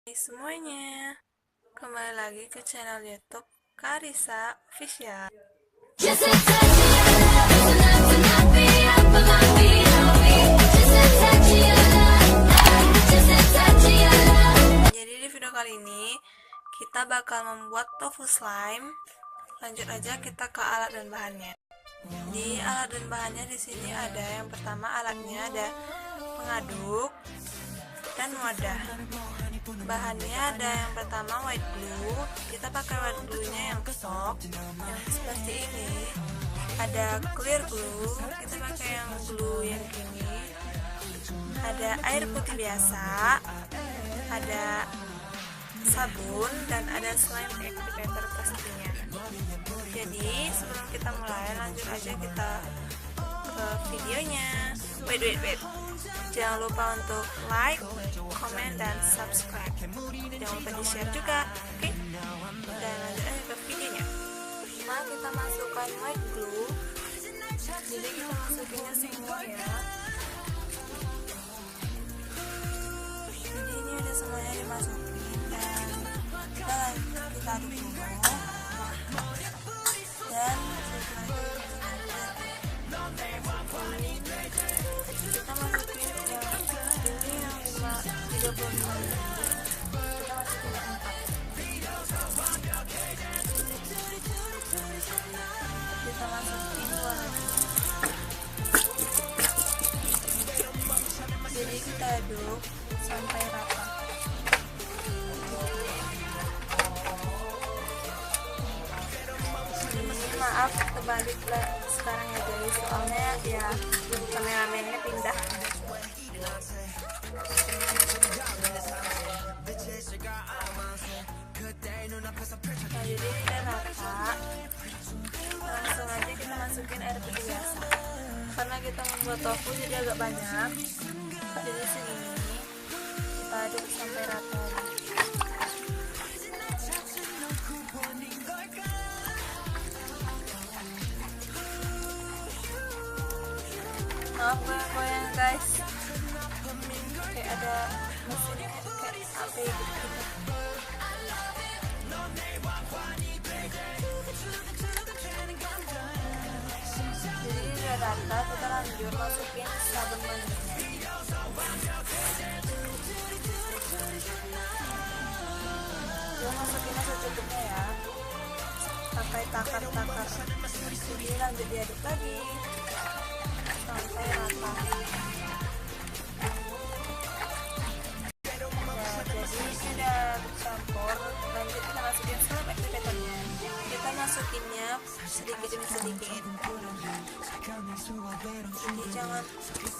Hai semuanya, kembali lagi ke channel YouTube Karisa Official. Jadi di video kali ini kita bakal membuat tofu slime. Lanjut aja kita ke alat dan bahannya. Di alat dan bahannya di sini ada yang pertama alatnya ada pengaduk dan wadah. Bahannya ada yang pertama white glue. Kita pakai white glue-nya yang sok yang seperti ini. Ada clear glue, kita pakai yang glue yang ini. Ada air putih biasa, ada sabun, dan ada slime activator pastinya. Jadi sebelum kita mulai, lanjut aja kita ke videonya. Wait. Jangan lupa untuk like, komen, dan subscribe. Jangan lupa di share juga, oke? Dan lanjut aja ke videonya. Nah, kita masukkan white glue. Jadi kita masukinnya semua ya. Jadi ini udah semuanya dimasukin dan kita aduk dulu. Dan kita masukin ini yang 35 menit. Kita masukin yang 4. Kita masukin warna. Jadi kita aduk sampai rata. Maaf terbalik sekarang ya guys, soalnya ya kameramennya pindah. Nah, jadi udah rata, langsung aja kita masukin air putih biasa. Karena kita membuat tofu jadi agak banyak, jadi segini kita aduk sampai rata. Maaf goyang guys, kayak ada mesinnya kayak apa gitu. Jadi udah rata, kita lanjut masukin sabun mandinya. Kita masukinnya secukupnya ya, pakai takar-takar. Jadi lanjut diaduk lagi sampai rata. Nah, jadi ini udah bercampur. Lanjut kita masukin slime activatornya. Kita masukinnya sedikit demi sedikit. Jadi jangan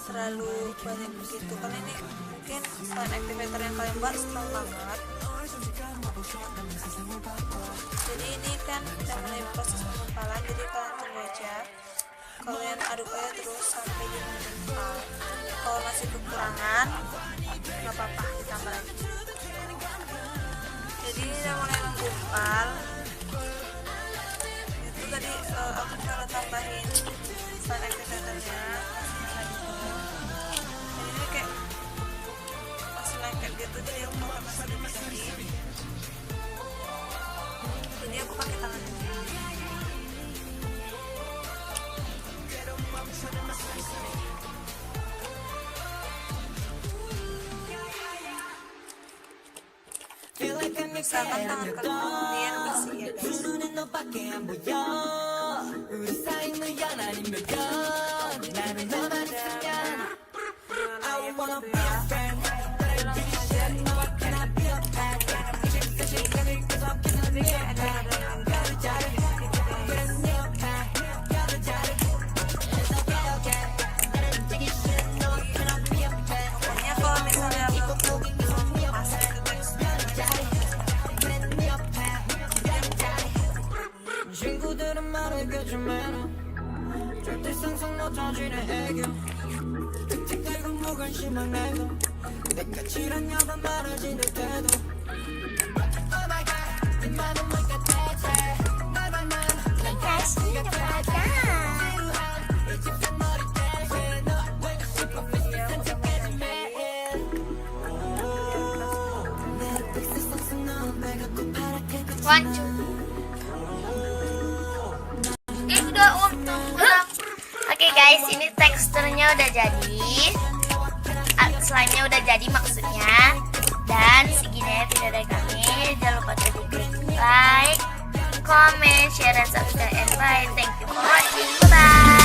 terlalu banyak begitu, karena ini mungkin slime activator yang kalian buat strong banget. Jadi ini kan udah mulai proses pengumpalan, jadi kalian tunggu aja. Kalian aduk aja terus sampai dia menggumpal. Kalau masih kekurangan, nggak apa-apa, ditambah lagi. Jadi ini udah mulai menggumpal. Itu tadi aku cara tambahin slime activatornya. Jadi ini kayak masih lengket gitu, jadi aku mau tambah sedikit lagi. Jadi aku pakai tangan aja. Misalkan tangan kalian bersih ya guys. Pokoknya kalau misalnya belum masuk ke tekstur, 친구들은 말해주면 절대 상상 못하지는 애교 틱틱대고 무관심한 애도 내가 칠하냐고 말하지는 태도 Oh my god 네 맘은 뭔가 대체 날 보면 난 가시가 대체 지루한 이 집산 머리 대신 너 보고 싶어 비슷한 척해도 매일 내 One, two. Udah om. Oke guys, ini teksturnya udah jadi. Slime-nya udah jadi maksudnya. Dan segini ya video dari kami. Jangan lupa tadi klik like, comment, share, dan subscribe. And bye. Thank you for watching. Bye bye.